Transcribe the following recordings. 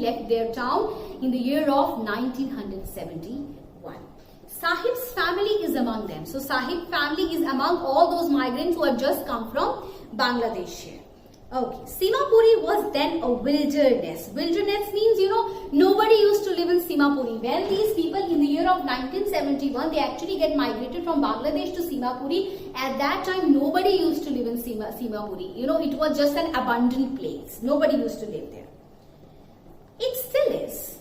left their town in the year of 1971. Sahib's family is among them. So Sahib family is among all those migrants who have just come from Bangladesh here. Okay, Simapuri was then a wilderness. Wilderness means, nobody used to live in Simapuri. When these people in the year of 1971, they actually get migrated from Bangladesh to Simapuri. At that time, nobody used to live in Simapuri. It was just an abandoned place. Nobody used to live there. It still is,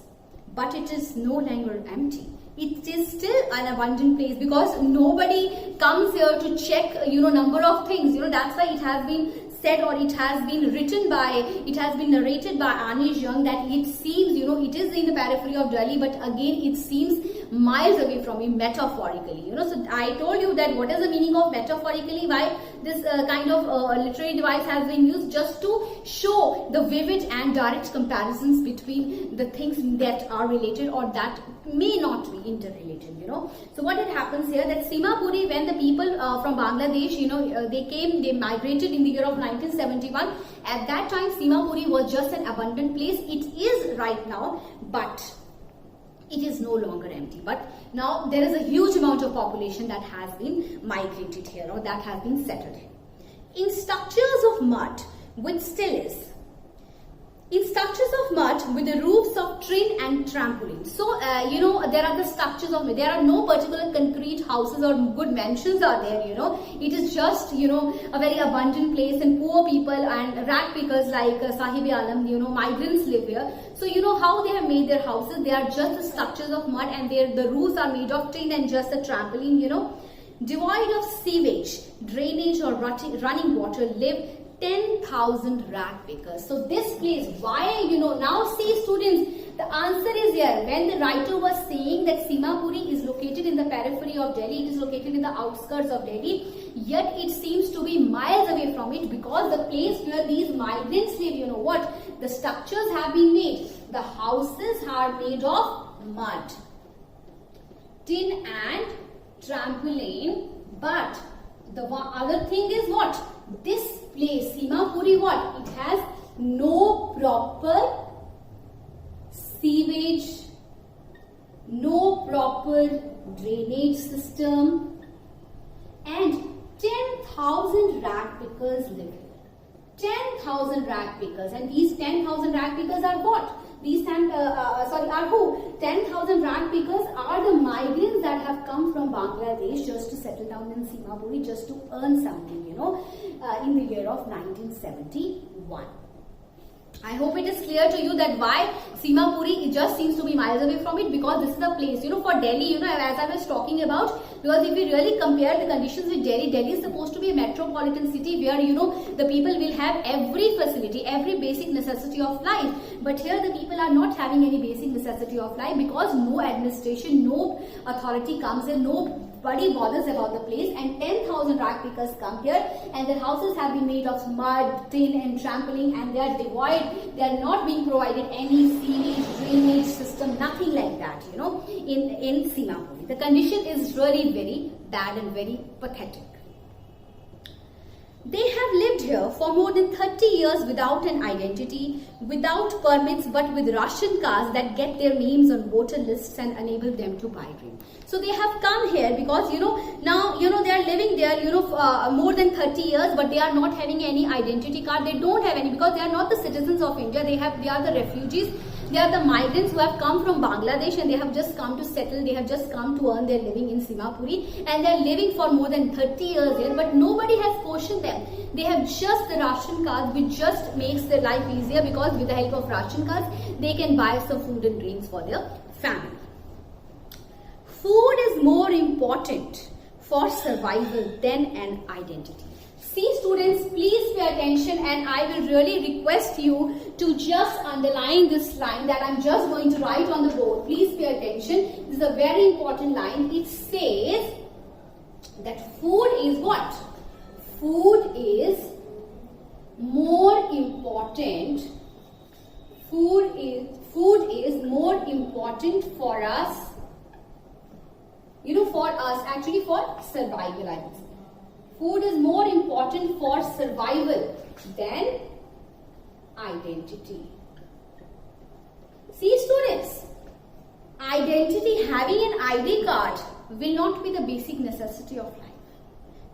but it is no longer empty. It is still an abandoned place because nobody comes here to check, number of things. That's why it has been said, or it has been narrated by Anish Young, that it seems, it is in the periphery of Delhi, but again it seems miles away from it metaphorically. So I told you that what is the meaning of metaphorically, why this kind of literary device has been used, just to show the vivid and direct comparisons between the things that are related or that may not be interrelated. So what happens here, that Simapuri, when the people from Bangladesh, they migrated in the year of 1971. At that time, Simapuri was just an abundant place. It is right now, but it is no longer empty. But now there is a huge amount of population that has been migrated here, or that has been settled here. In structures of mud, which still is. In structures of mud with the roofs of tin and trampoline. So, there are the structures of mud. There are no particular concrete houses or good mansions are there, It is just, a very abundant place, and poor people and rat pickers like Sahib Alam, migrants live here. So, how they have made their houses. They are just the structures of mud, and the roofs are made of tin and just a trampoline, Devoid of sewage, drainage or running water, live 10,000 rat pickers. So this place, why, now see students, the answer is here. When the writer was saying that Simapuri is located in the periphery of Delhi, it is located in the outskirts of Delhi, yet it seems to be miles away from it, because the place where these migrants live, the structures have been made. The houses are made of mud, tin and trampoline, but the other thing is what? This place, Simapuri, what? It has no proper sewage, no proper drainage system, and 10,000 rat pickers live here. 10,000 rat pickers, and these 10,000 rat pickers are what? These are who? 10,000 rat pickers are the migrants that have come from Bangladesh just to settle down in Simapuri, just to earn something, in the year of 1971. I hope it is clear to you that why Simapuri, it just seems to be miles away from it, because this is a place, for Delhi, as I was talking about, because if we really compare the conditions with Delhi, Delhi is supposed to be a metropolitan city where, the people will have every facility, every basic necessity of life. But here the people are not having any basic necessity of life, because no administration, no authority comes in, nobody bothers about the place, and 10,000 rat pickers come here, and their houses have been made of mud, tin and trampoline, and they are devoid. They are not being provided any sewage, drainage system, nothing like that, in Simapuri. The condition is really very bad and very pathetic. They have lived here for more than 30 years without an identity, without permits, but with ration cards that get their names on voter lists and enable them to buy grain. So they have come here because, now, they are living there, more than 30 years, but they are not having any identity card. They don't have any, because they are not the citizens of India. They are the refugees. They are the migrants who have come from Bangladesh, and they have just come to settle. They have just come to earn their living in Simapuri, and they are living for more than 30 years here, but nobody has cautioned them. They have just the ration cards, which just makes their life easier, because with the help of ration cards, they can buy some food and drinks for their family. Food is more important for survival than an identity. See students, please pay attention, and I will really request you to just underline this line that I'm just going to write on the board. Please pay attention. This is a very important line. It says that food is what? Food is more important. Food is more important for us. Actually for survival, I would say. Food is more important for survival than identity. identity, having an ID card will not be the basic necessity of life.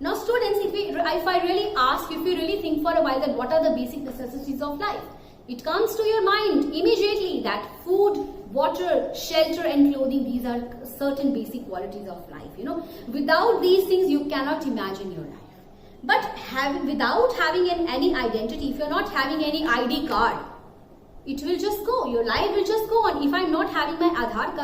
Now students, if I really ask, if you really think for a while that what are the basic necessities of life, it comes to your mind immediately that food, water, shelter and clothing, these are certain basic qualities of life. Without these things you cannot imagine your life. But without having any identity, if you're not having any ID card, it will just go. Your life will just go on. If I'm not having my Aadhaar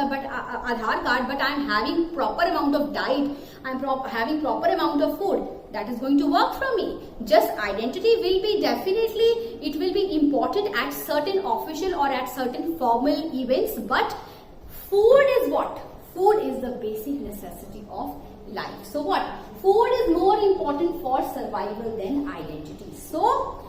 card, but I'm having proper amount of diet, I'm having proper amount of food, that is going to work for me. Just identity will be definitely, it will be important at certain official or at certain formal events. But food is what? Food is the basic necessity of life. So what? Food is more important for survival than identity. So,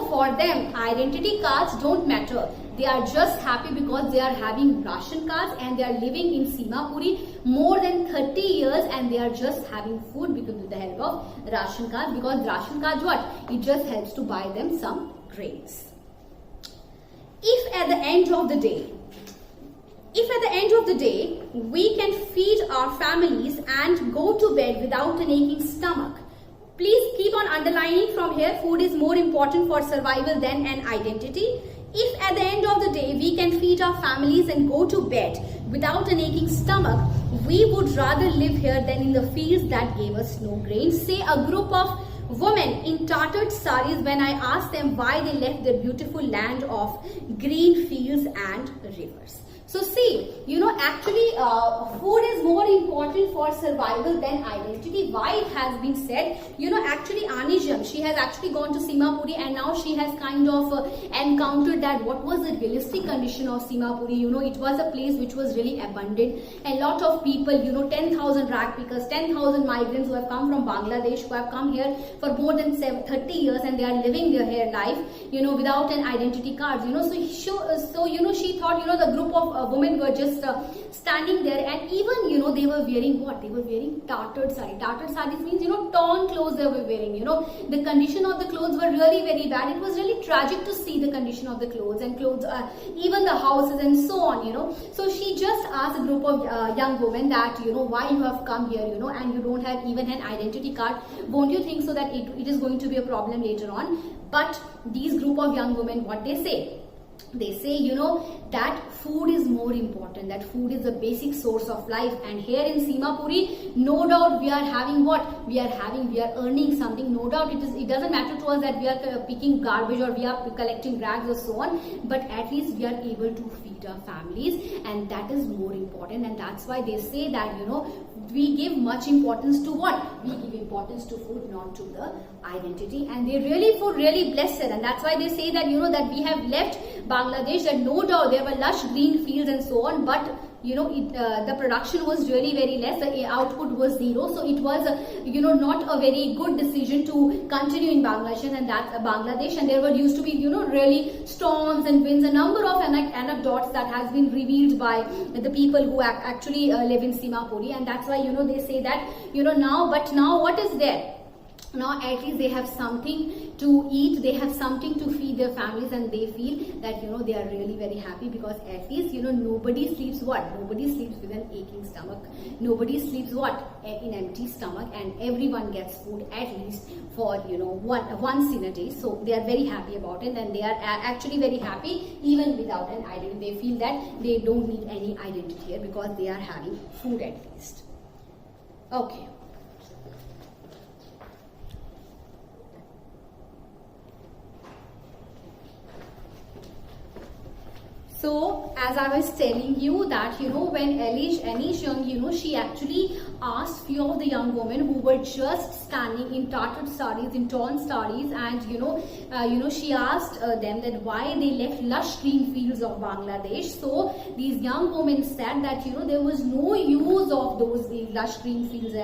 for them, identity cards don't matter. They are just happy because they are having ration cards and they are living in Simapuri more than 30 years and they are just having food because with the help of ration cards, because ration cards what? It just helps to buy them some grains. If at the end of the day, we can feed our families and go to bed without an aching stomach, please keep on underlining from here, food is more important for survival than an identity. If at the end of the day we can feed our families and go to bed without an aching stomach, we would rather live here than in the fields that gave us no grain. Say a group of women in tattered saris when I asked them why they left their beautiful land of green fields and rivers. So see, actually food is more important for survival than identity. Why it has been said, actually Anijam, she has actually gone to Simapuri and now she has kind of encountered that what was the realistic condition of Simapuri. It was a place which was really abundant. A lot of people, 10,000 rag pickers, 10,000 migrants who have come from Bangladesh, who have come here for more than 30 years and they are living their life, without an identity card. So she thought, the group of women were just standing there and even, they were wearing what? They were wearing tattered sari. Tattered saris means, torn clothes they were wearing, The condition of the clothes were really very bad. It was really tragic to see the condition of the clothes and even the houses and so on, So she just asked a group of young women that, why you have come here, and you don't have even an identity card. Won't you think so that it is going to be a problem later on? But these group of young women, what they say? They say, that food is more important, that food is the basic source of life. And here in Simapuri, no doubt we are having what? We are earning something. No doubt it doesn't matter to us that we are picking garbage or we are collecting rags or so on. But at least we are able to feed our families and that is more important. And that's why they say that, we give much importance to what? We give importance to food, not to the identity. And they really feel really blessed. And that's why they say that, that we have left Bangladesh, that no doubt there were lush green fields and so on, but the production was really very less, the output was zero, so it was not a very good decision to continue in Bangladesh, and there were used to be really storms and winds, a number of anecdotes that has been revealed by the people who actually live in Simapuri, and that's why they say that now what is there? Now at least they have something to eat, they have something to feed their families, and they feel that they are really very happy because at least nobody sleeps what? Nobody sleeps with an aching stomach. Nobody sleeps what? In empty stomach, and everyone gets food at least for once in a day. So they are very happy about it, and they are actually very happy even without an identity. They feel that they don't need any identity here because they are having food at least. Okay. So, as I was telling you that, when Anish Young, she actually asked few of the young women who were just standing in tattered saris, in torn saris, and, she asked them that why they left lush green fields of Bangladesh. So, these young women said that, there was no use of those lush green fields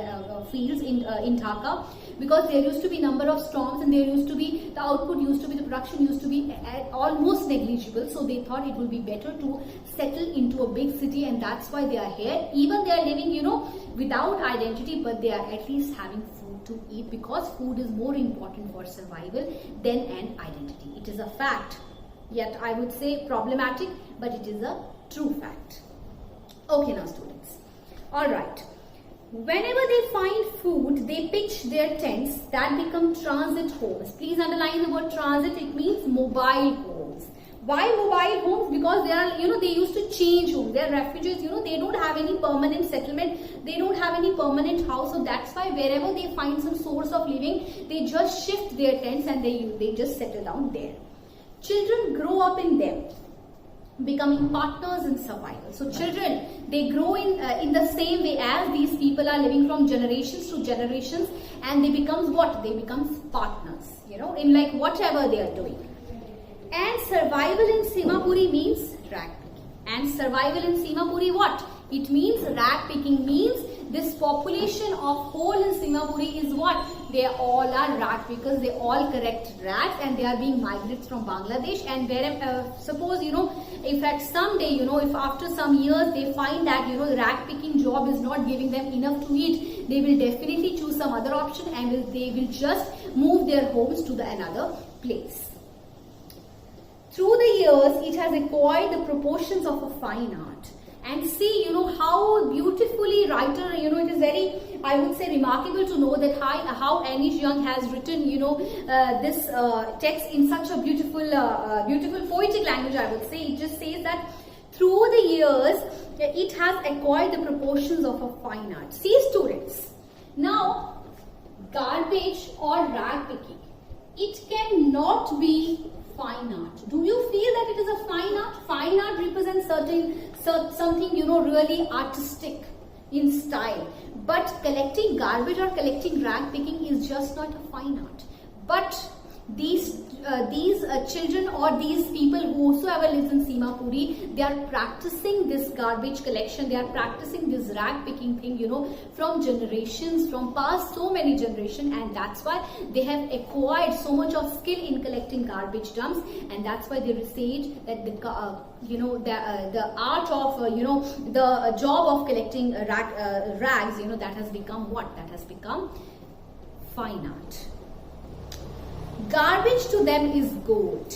in Dhaka because there used to be number of storms and the output used to be, the production used to be almost negligible. So, they thought it would be better to settle into a big city, and that's why they are here. Even they are living without identity, but they are at least having food to eat because food is more important for survival than an identity. It is a fact, yet I would say problematic, but it is a true fact. Okay, now students. All right. Whenever they find food, they pitch their tents that become transit homes. Please underline the word transit. It means mobile homes. Why mobile homes? Because they are, they used to change homes. They are refugees, they don't have any permanent settlement. They don't have any permanent house. So that's why wherever they find some source of living, they just shift their tents and they just settle down there. Children grow up in them, becoming partners in survival. So children, they grow in the same way as these people are living from generations to generations, and they becomes what? They becomes partners, in like whatever they are doing. And survival in Simapuri means rag picking. And survival in Simapuri what? It means rag picking means this population of whole in Simapuri is what? They all are rag pickers. They all collect rags and they are being migrated from Bangladesh. And where suppose if at some day if after some years they find that rag picking job is not giving them enough to eat, they will definitely choose some other option and they will just move their homes to another place. Through the years, it has acquired the proportions of a fine art. And see, how beautifully writer, it is very, I would say, remarkable to know that how Anish Young has written, this text in such a beautiful, beautiful poetic language, I would say. It just says that through the years, it has acquired the proportions of a fine art. See, students, now, garbage or rag picking, it cannot be fine art. Do you feel that it is a fine art? Fine art represents something really artistic in style. But collecting garbage or collecting rag picking is just not a fine art. But these children or these people whosoever lives in Simapuri, they are practicing this garbage collection, they are practicing this rag picking thing, from generations, from past so many generations, and that's why they have acquired so much of skill in collecting garbage dumps, and that's why they say that the art of the job of collecting rags, that has become what? That has become fine art. Garbage to them is gold.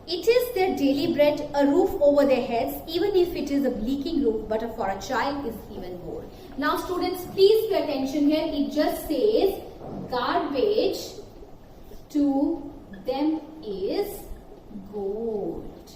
It is their daily bread, a roof over their heads, even if it is a leaking roof, but for a child is even more. Now students, please pay attention here. It just says garbage to them is gold.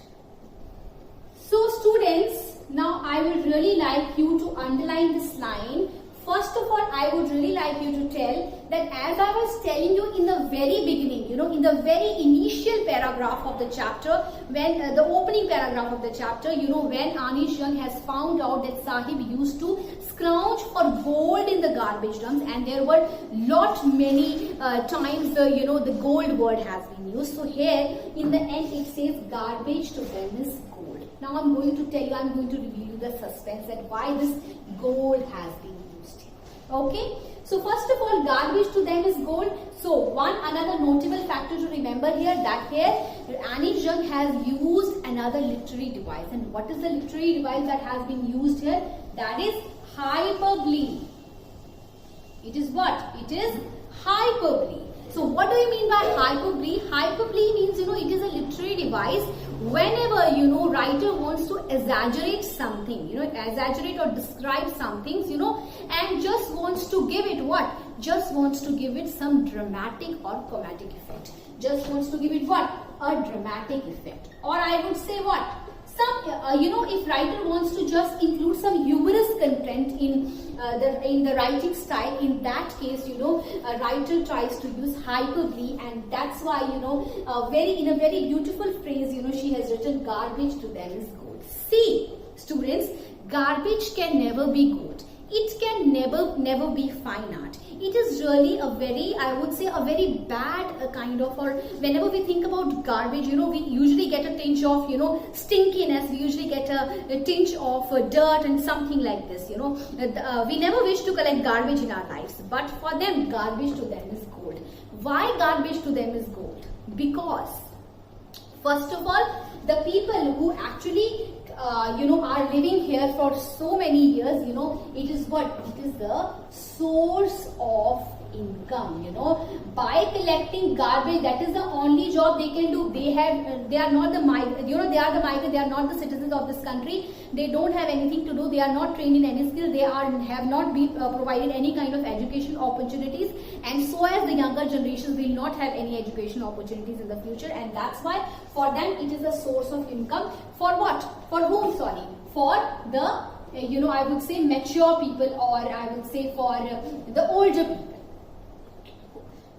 So students, now I would really like you to underline this line. First of all, I would really like you to tell that as I was telling you in the very beginning, in the very initial paragraph of the chapter, when the opening paragraph of the chapter, when Anish Young has found out that Sahib used to scrounge for gold in the garbage dumps, and there were many times the gold word has been used. So here in the end it says garbage to them is gold. Now I'm going to tell you, I'm going to reveal you the suspense that why this gold has been used here. Okay, so first of all, garbage to them is gold. So another notable factor to remember here, that here Anish Young has used another literary device. And what is the literary device that has been used here? That is hyperbole. It is what? It is hyperbole. So what do you mean by hyperbole? Hyperbole means, it is a literary device whenever, writer wants to exaggerate something, exaggerate or describe some things, and just wants to give it what? Just wants to give it some dramatic or comedic effect. Just wants to give it what? A dramatic effect. Or I would say what? If writer wants to just include some humorous content in the writing style, in that case, a writer tries to use hyperbole, and that's why, in a very beautiful phrase, she has written garbage to them is gold. See, students, garbage can never be gold. It can never be fine art. It is really a very, I would say, a very bad kind of, or whenever we think about garbage, we usually get a tinge of, stinkiness. We usually get a tinge of dirt and something like this, we never wish to collect garbage in our lives, but for them, garbage to them is gold. Why garbage to them is gold? Because, first of all, the people who actually are living here for so many years, it is what? It is the source of income, you know, by collecting garbage. That is the only job they can do. They are not the migrant, you know, they are the migrant, they are not the citizens of this country. They don't have anything to do. They are not trained in any skill. They have not been provided any kind of education opportunities, and so as the younger generations will not have any education opportunities in the future, and that's why for them it is a source of income. For what? For whom? Sorry, for the you know, I would say mature people, or I would say for the older people.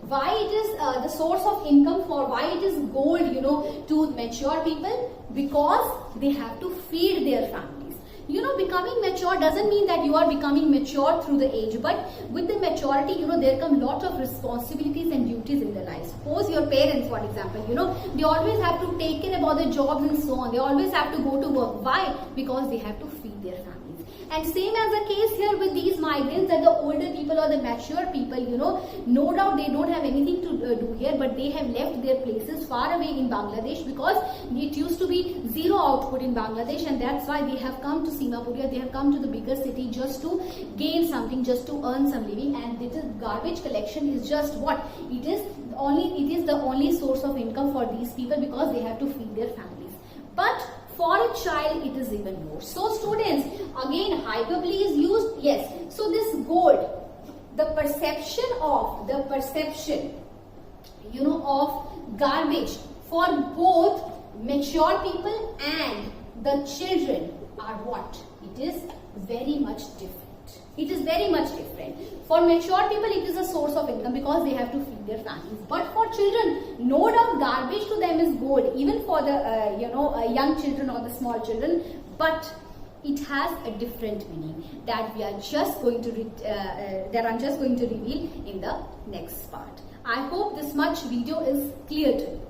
Why it is the source of income, for why it is gold, you know, to mature people? Because they have to feed their families. You know, becoming mature doesn't mean that you are becoming mature through the age, but with the maturity, you know, there come lot of responsibilities and duties in their lives. Suppose your parents, for example, you know, they always have to take care about their jobs and so on. They always have to go to work. Why? Because they have to feed their families. And same as the case here with these migrants, that the older people or the mature people, you know, no doubt they don't have anything to do here, but they have left their places far away in Bangladesh, because it used to be zero output in Bangladesh, and that's why they have come to Simapuria. They have come to the bigger city just to gain something, just to earn some living. And this garbage collection is just what it is. It is the only source of income for these people, because they have to feed their families. But for a child, it is even more. So students, again hyperbole is used. Yes. So this gold, the perception, you know, of garbage for both mature people and the children are what? It is very much different. It is very much different. For mature people, it is a source of income because they have to feed their families. But for children, no doubt garbage to them is gold, even for the young children or the small children. But it has a different meaning that we are just going to that I'm just going to reveal in the next part. I hope this much video is clear to you.